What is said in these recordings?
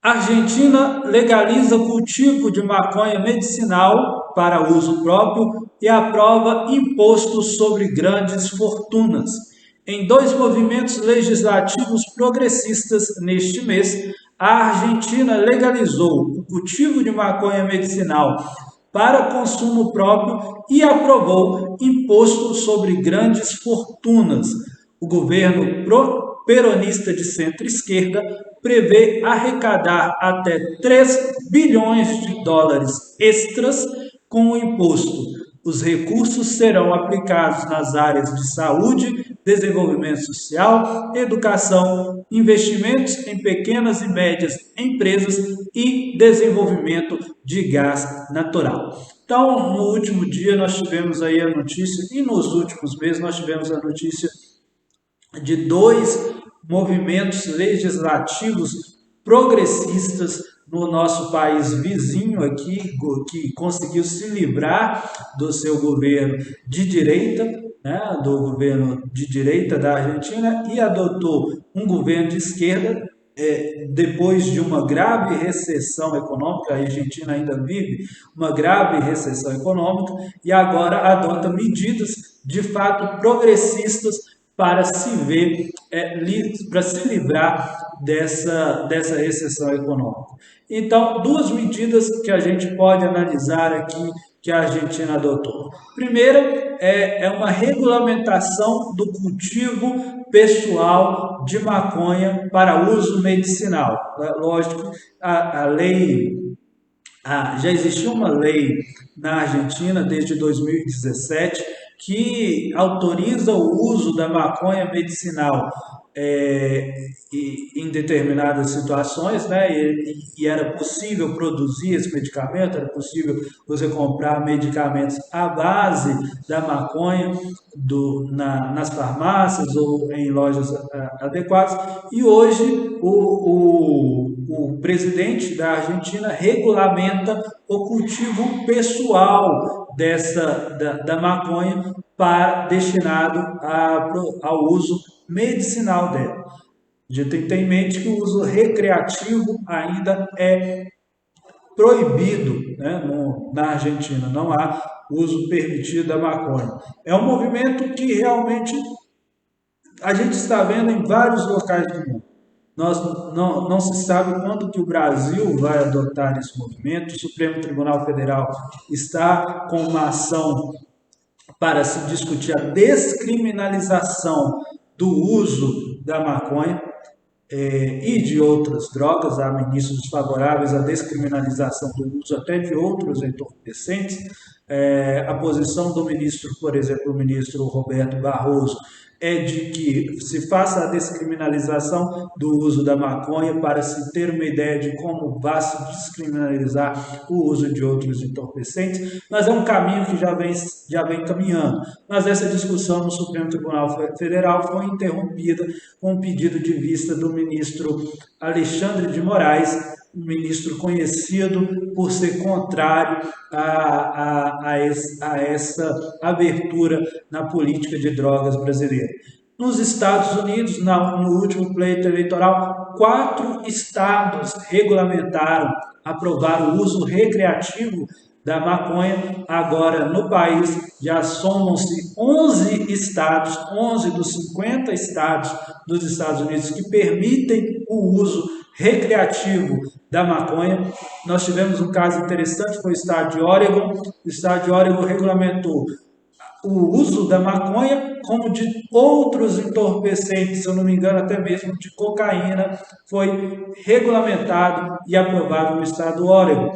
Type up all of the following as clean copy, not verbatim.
Argentina legaliza o cultivo de maconha medicinal para uso próprio e aprova imposto sobre grandes fortunas. Em dois movimentos legislativos progressistas neste mês, a Argentina legalizou o cultivo de maconha medicinal para consumo próprio e aprovou imposto sobre grandes fortunas. O governo peronista de centro-esquerda prevê arrecadar até 3 bilhões de dólares extras com o imposto. Os recursos serão aplicados nas áreas de saúde, desenvolvimento social, educação, investimentos em pequenas e médias empresas e desenvolvimento de gás natural. Então, no último dia nós tivemos aí a notícia, e nos últimos meses nós tivemos a notícia de dois movimentos legislativos progressistas no nosso país vizinho aqui, que conseguiu se livrar do seu governo de direita, né, do governo de direita da Argentina, e adotou um governo de esquerda, depois de uma grave recessão econômica. A Argentina ainda vive uma grave recessão econômica, e agora adota medidas de fato progressistas para se ver, para se livrar dessa recessão econômica. Então, duas medidas que a gente pode analisar aqui que a Argentina adotou. Primeira é uma regulamentação do cultivo pessoal de maconha para uso medicinal. Lógico, a lei já existia uma lei na Argentina desde 2017 que autoriza o uso da maconha medicinal em determinadas situações, né? E era possível produzir esse medicamento, era possível você comprar medicamentos à base da maconha nas farmácias ou em lojas adequadas. E hoje o presidente da Argentina regulamenta o cultivo pessoal da maconha destinado ao uso medicinal dela. A gente tem que ter em mente que o uso recreativo ainda é proibido, né, na Argentina. Não há uso permitido da maconha. É um movimento que realmente a gente está vendo em vários locais do mundo. Não se sabe quando que o Brasil vai adotar esse movimento. O Supremo Tribunal Federal está com uma ação para se discutir a descriminalização do uso da maconha e de outras drogas. Há ministros favoráveis à descriminalização do uso até de outros entorpecentes. A posição do ministro, por exemplo, o ministro Roberto Barroso, é de que se faça a descriminalização do uso da maconha para se ter uma ideia de como vai se descriminalizar o uso de outros entorpecentes, mas é um caminho que já vem caminhando. Mas essa discussão no Supremo Tribunal Federal foi interrompida com um pedido de vista do ministro Alexandre de Moraes, um ministro conhecido por ser contrário a essa abertura na política de drogas brasileira. Nos Estados Unidos, no último pleito eleitoral, 4 estados regulamentaram, aprovaram o uso recreativo da maconha. Agora, no país, já somam-se 11 estados, 11 dos 50 estados dos Estados Unidos que permitem o uso recreativo da maconha. Nós tivemos um caso interessante, foi o estado de Oregon. O estado de Oregon regulamentou o uso da maconha, como de outros entorpecentes, se eu não me engano, até mesmo de cocaína, foi regulamentado e aprovado no estado do Oregon.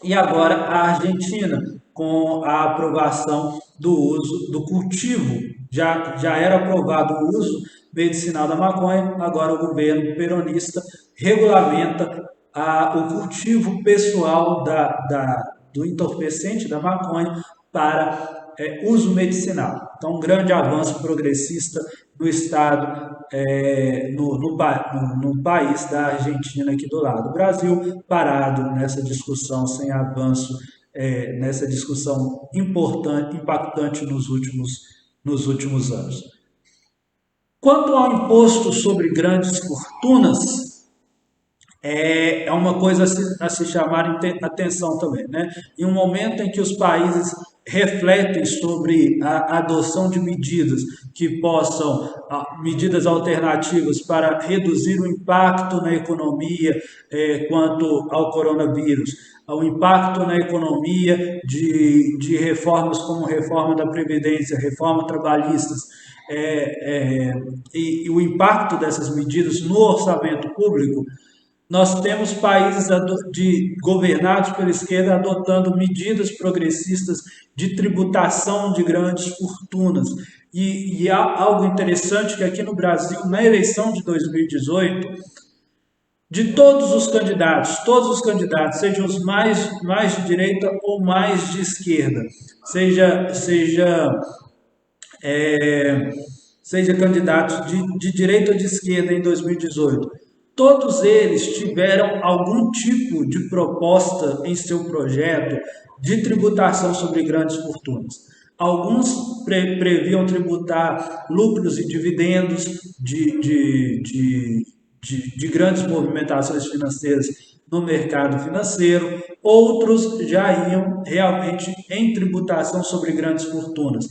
E agora a Argentina, com a aprovação do uso do cultivo, já era aprovado o uso medicinal da maconha, agora o governo peronista regulamenta o cultivo pessoal do entorpecente da maconha para uso medicinal. Então, um grande avanço progressista no estado, no país da Argentina aqui do lado. O Brasil parado nessa discussão, sem avanço, nessa discussão importante, impactante nos últimos anos. Quanto ao imposto sobre grandes fortunas, é uma coisa a se chamar atenção também, né? Em um momento em que os países refletem sobre a adoção de medidas que possam, medidas alternativas para reduzir o impacto na economia quanto ao coronavírus, ao impacto na economia de reformas como reforma da Previdência, reforma trabalhistas, e o impacto dessas medidas no orçamento público. Nós temos países governados pela esquerda adotando medidas progressistas de tributação de grandes fortunas. E há algo interessante que aqui no Brasil, na eleição de 2018, de todos os candidatos, sejam os mais de direita ou mais de esquerda, seja seja candidatos de direita ou de esquerda em 2018, todos eles tiveram algum tipo de proposta em seu projeto de tributação sobre grandes fortunas. Alguns previam tributar lucros e dividendos de grandes movimentações financeiras no mercado financeiro, outros já iam realmente em tributação sobre grandes fortunas.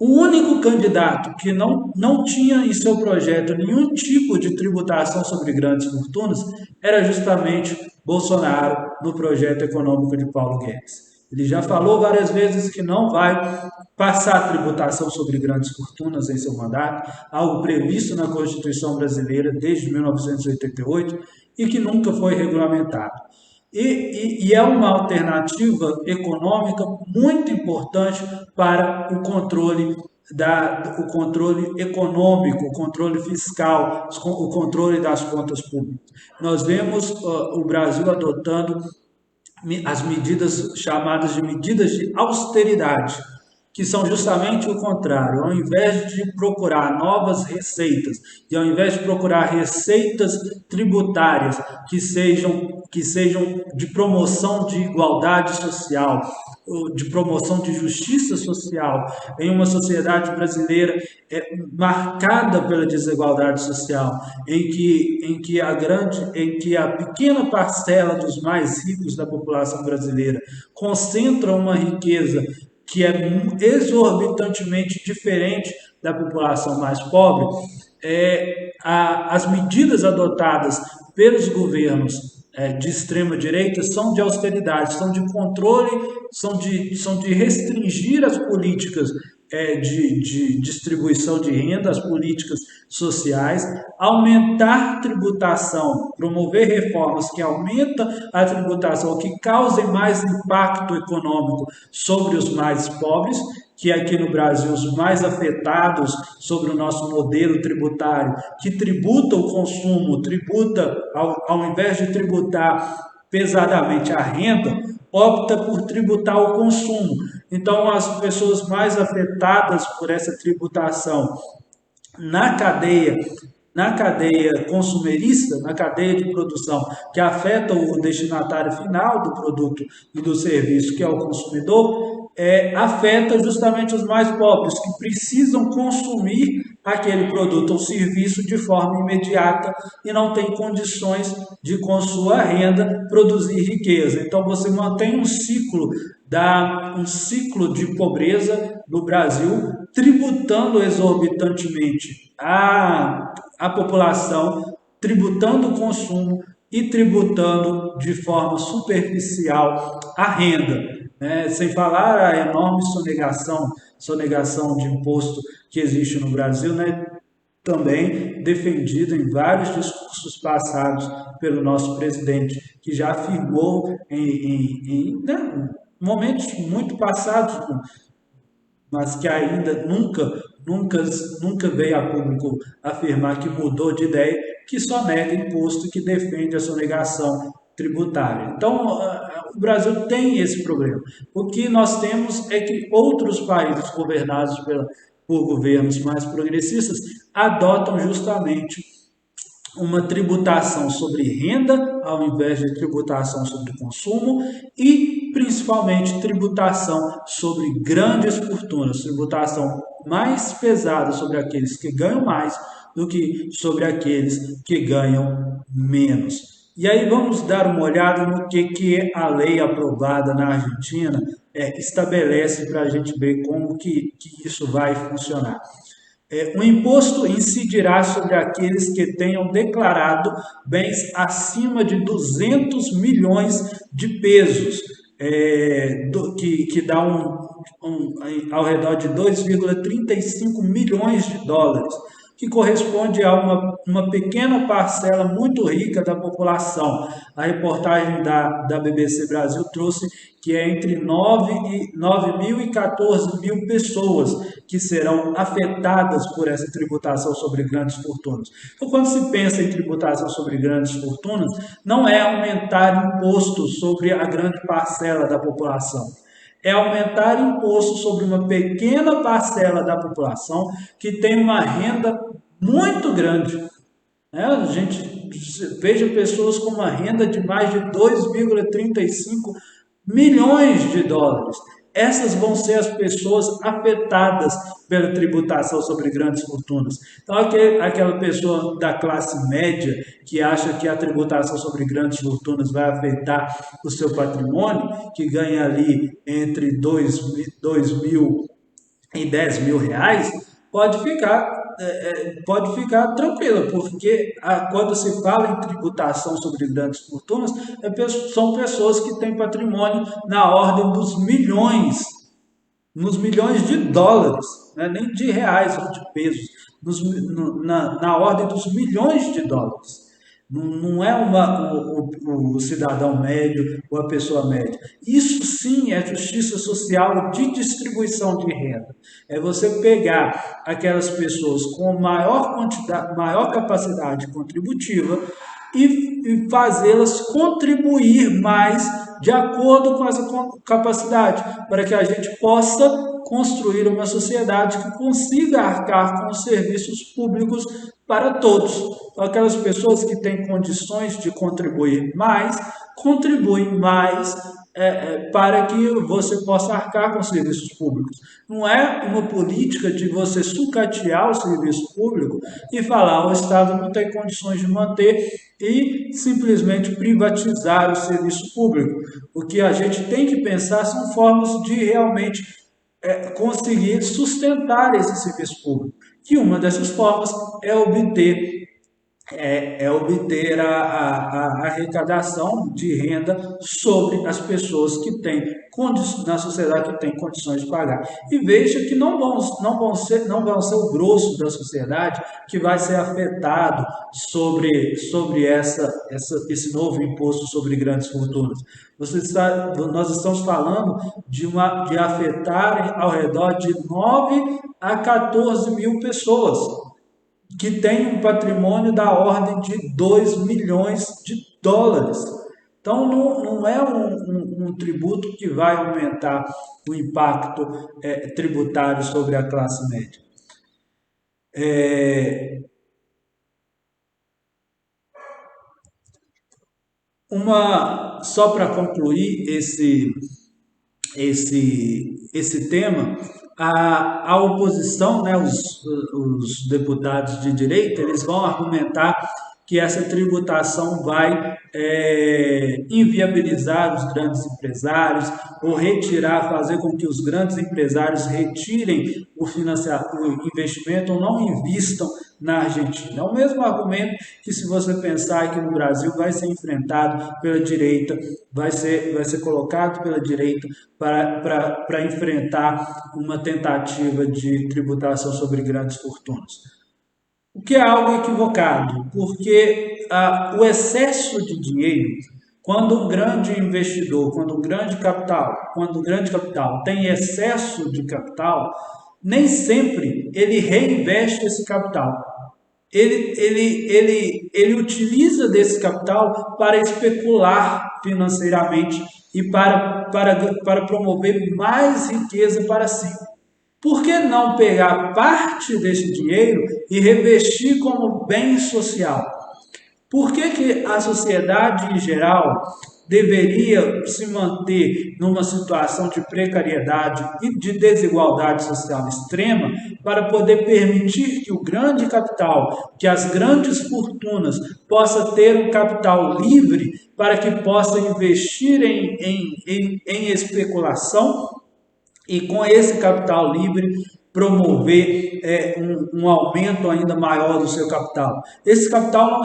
O único candidato que não tinha em seu projeto nenhum tipo de tributação sobre grandes fortunas era justamente Bolsonaro no projeto econômico de Paulo Guedes. Ele já falou várias vezes que não vai passar tributação sobre grandes fortunas em seu mandato, algo previsto na Constituição brasileira desde 1988 e que nunca foi regulamentado. E é uma alternativa econômica muito importante para o controle econômico, o controle fiscal, o controle das contas públicas. Nós vemos o Brasil adotando as medidas chamadas de medidas de austeridade, que são justamente o contrário. Ao invés de procurar novas receitas e ao invés de procurar receitas tributárias que sejam de promoção de igualdade social, de promoção de justiça social em uma sociedade brasileira marcada pela desigualdade social, em que a pequena parcela dos mais ricos da população brasileira concentra uma riqueza que é exorbitantemente diferente da população mais pobre, as medidas adotadas pelos governos de extrema direita são de austeridade, são de controle, são de restringir as políticas de distribuição de renda, as políticas sociais, aumentar tributação, promover reformas que aumentam a tributação, que causem mais impacto econômico sobre os mais pobres, que aqui no Brasil os mais afetados sobre o nosso modelo tributário, que tributa o consumo, tributa, ao invés de tributar pesadamente a renda, opta por tributar o consumo. Então, as pessoas mais afetadas por essa tributação na cadeia consumerista, na cadeia de produção, que afeta o destinatário final do produto e do serviço, que é o consumidor, afeta justamente os mais pobres, que precisam consumir aquele produto ou serviço de forma imediata e não tem condições de, com sua renda, produzir riqueza. Então, você mantém um ciclo de pobreza no Brasil, tributando exorbitantemente a população, tributando o consumo e tributando de forma superficial a renda, né? Sem falar a enorme sonegação de imposto que existe no Brasil, né? Também defendido em vários discursos passados pelo nosso presidente, que já afirmou né, momentos muito passados, mas que ainda nunca veio a público afirmar que mudou de ideia, que só nega imposto e que defende a sonegação tributária. Então, o Brasil tem esse problema. O que nós temos é que outros países governados por governos mais progressistas adotam justamente uma tributação sobre renda ao invés de tributação sobre consumo e principalmente tributação sobre grandes fortunas, tributação mais pesada sobre aqueles que ganham mais do que sobre aqueles que ganham menos. E aí vamos dar uma olhada no que a lei aprovada na Argentina estabelece para a gente ver como que isso vai funcionar. O imposto incidirá sobre aqueles que tenham declarado bens acima de 200 milhões de pesos, que dá ao redor de 2,35 milhões de dólares, que corresponde a uma pequena parcela muito rica da população. A reportagem da BBC Brasil trouxe que é entre 9 mil e 14 mil pessoas que serão afetadas por essa tributação sobre grandes fortunas. Então, quando se pensa em tributação sobre grandes fortunas, não é aumentar imposto sobre a grande parcela da população, é aumentar imposto sobre uma pequena parcela da população que tem uma renda muito grande. A gente veja pessoas com uma renda de mais de 2,35 milhões de dólares. Essas vão ser as pessoas afetadas pela tributação sobre grandes fortunas. Então, aquela pessoa da classe média que acha que a tributação sobre grandes fortunas vai afetar o seu patrimônio, que ganha ali entre 2 mil e 10 mil reais, pode ficar tranquila, porque quando se fala em tributação sobre grandes fortunas, são pessoas que têm patrimônio na ordem dos milhões, nos milhões de dólares, né? Nem de reais ou de pesos, na ordem dos milhões de dólares. Não é o cidadão médio ou a pessoa média. Isso sim é justiça social de distribuição de renda. É você pegar aquelas pessoas com maior capacidade contributiva e fazê-las contribuir mais de acordo com essa capacidade, para que a gente possa construir uma sociedade que consiga arcar com os serviços públicos para todos. Então, aquelas pessoas que têm condições de contribuem mais para que você possa arcar com os serviços públicos. Não é uma política de você sucatear o serviço público e falar o Estado não tem condições de manter e simplesmente privatizar o serviço público. O que a gente tem que pensar são formas de realmente conseguir sustentar esse serviço público. Que uma dessas formas é obter a arrecadação de renda sobre as pessoas que têm na sociedade que tem condições de pagar. E veja que não vão ser o grosso da sociedade que vai ser afetado sobre esse novo imposto sobre grandes fortunas. Nós estamos falando de afetar ao redor de 9 a 14 mil pessoas que tem um patrimônio da ordem de 2 milhões de dólares. Então, não é um tributo que vai aumentar o impacto tributário sobre a classe média. Só para concluir esse tema, a oposição, né, os deputados de direita, eles vão argumentar que essa tributação vai inviabilizar os grandes empresários ou fazer com que os grandes empresários retirem o investimento ou não invistam na Argentina. É o mesmo argumento que, se você pensar aqui no Brasil, vai ser enfrentado pela direita, vai ser colocado pela direita para enfrentar uma tentativa de tributação sobre grandes fortunas. O que é algo equivocado, porque o excesso de dinheiro, quando um grande investidor, quando um grande capital tem excesso de capital, nem sempre ele reinveste esse capital. Ele utiliza desse capital para especular financeiramente e para promover mais riqueza para si. Por que não pegar parte desse dinheiro e revestir como bem social? Por que a sociedade em geral deveria se manter numa situação de precariedade e de desigualdade social extrema para poder permitir que o grande capital, que as grandes fortunas possa ter um capital livre para que possa investir em especulação e com esse capital livre promover um aumento ainda maior do seu capital. Esse capital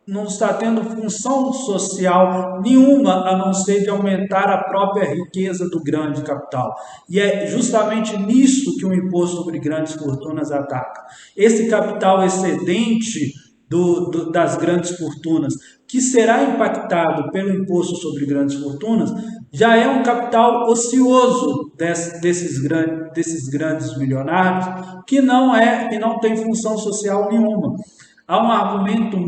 não está tendo função social nenhuma a não ser de aumentar a própria riqueza do grande capital. E é justamente nisso que o imposto sobre grandes fortunas ataca. Esse capital excedente das grandes fortunas, que será impactado pelo imposto sobre grandes fortunas, já é um capital ocioso desses grandes milionários, que não tem função social nenhuma. Há um argumento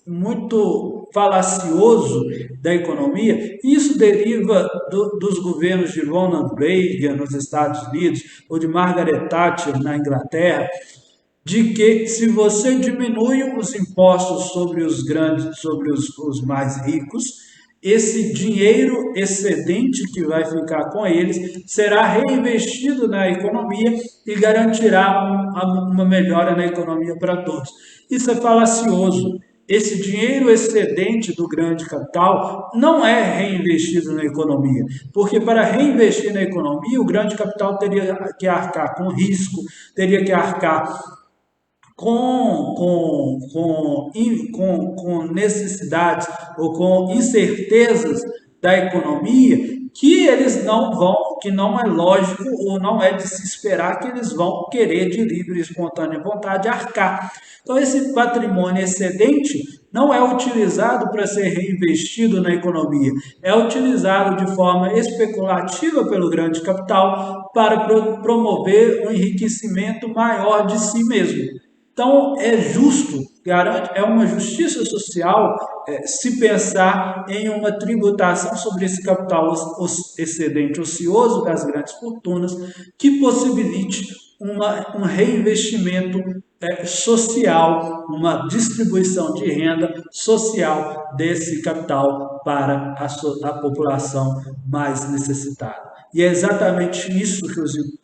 muito falacioso da economia, e isso deriva dos governos de Ronald Reagan nos Estados Unidos ou de Margaret Thatcher na Inglaterra, de que se você diminui os impostos sobre os grandes, sobre os mais ricos, esse dinheiro excedente que vai ficar com eles será reinvestido na economia e garantirá uma melhora na economia para todos. Isso é falacioso. Esse dinheiro excedente do grande capital não é reinvestido na economia, porque para reinvestir na economia, o grande capital teria que arcar com risco, teria que arcar com necessidades ou com incertezas da economia que não é lógico ou não é de se esperar que eles vão querer de livre e espontânea vontade arcar. Então esse patrimônio excedente não é utilizado para ser reinvestido na economia, é utilizado de forma especulativa pelo grande capital para promover um enriquecimento maior de si mesmo. Então, é justo, é uma justiça social se pensar em uma tributação sobre esse capital excedente ocioso das grandes fortunas que possibilite um reinvestimento social, uma distribuição de renda social desse capital para a população mais necessitada. E é exatamente isso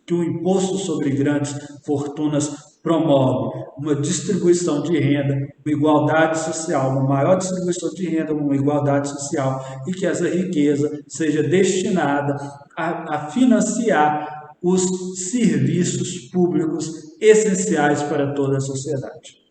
que o imposto sobre grandes fortunas promove, uma distribuição de renda, uma igualdade social, uma maior distribuição de renda, uma igualdade social, e que essa riqueza seja destinada a financiar os serviços públicos essenciais para toda a sociedade.